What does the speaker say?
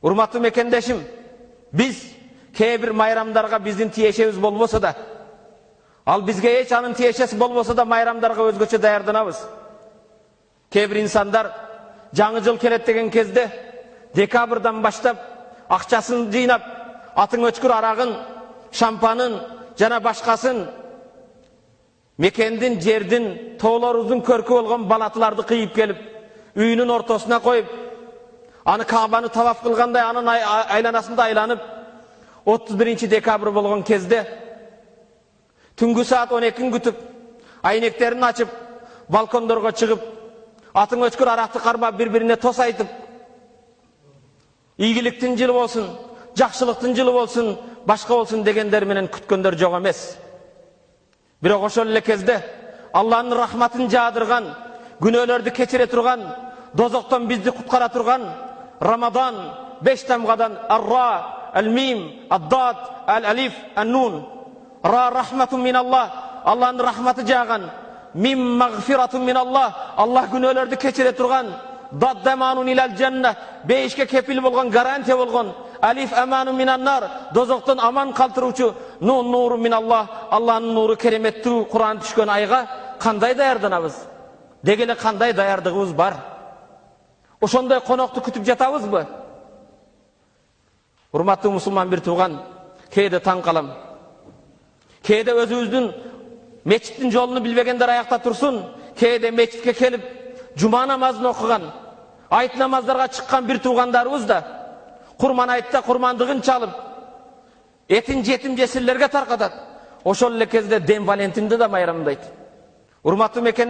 Урматтуу мекендешим, biz kee bir mayramdarga bizdin tiyешебиз болбосо да, ал бизге эч анын тиешеси болбосо да майрамдарга өзгөчө даярданабыз. Kee bir insanдар жаңы жыл келет деген кезде декабрдан баштап акчасын жыйнап, атын өчкүр арагын, шампанын жана башкасын мекендин, жердин, тоолорубуздун көркү болгон балатыларды кыйып келип, үйүнүн ортосуна коюп, аны Каабаны таваф кылгандай анын айланасында айланып, 31 декабрь болгон кезде түнгү саат 12-н күтүп, айнектерин ачып, балкондорго чыгып, атын өчкүр аракты кармап, бири-бирине тос айтып, ийгиликтин жылы болсун, жакшылыктын жылы болсун, башка болсун дегендер менен күткөндөр жок эмес. Бирок ошол эле кезде Алланын рахматын жаадырган, күнөөлөрдү кечире турган, дозоктон бизди куткара турган Рамадан 5 тамгадан ар-ра, ал-мим, ад-дад, ал-алиф, ан-нун. Ра рахматун миналлах, Алланын рахматы жааган. Мим магфиратун миналлах, Аллах күнөөлөрдү кечире турган. Дад даманун илал жанна, бейишке кепил болгон, гарантия болгон. Алиф аманун минаннар, дозоктон аман калтыруучу. Нун нурун миналлах, Алланын нуру кереметтүү Куран түшкөн айга кандай даярданабыз? Дегеле кандай даярдыгыбыз бар? Ошондой конокту күтүп жатабызбы? Урматтуу мусулман бир тууган, кээде таң калам. Кээде өзүбүздүн мечиттин жолуну билбегендер аякта турсун, кээде мечитке келип жума намазын окуган, айт намаздарга чыккан бир туугандарыбыз да курман айтта курмандыгын чалып, этин жетим жесирлерге таркатат. Ошол эле кезде Ден Валентинди да майрамдайт. Урматтуу мекенде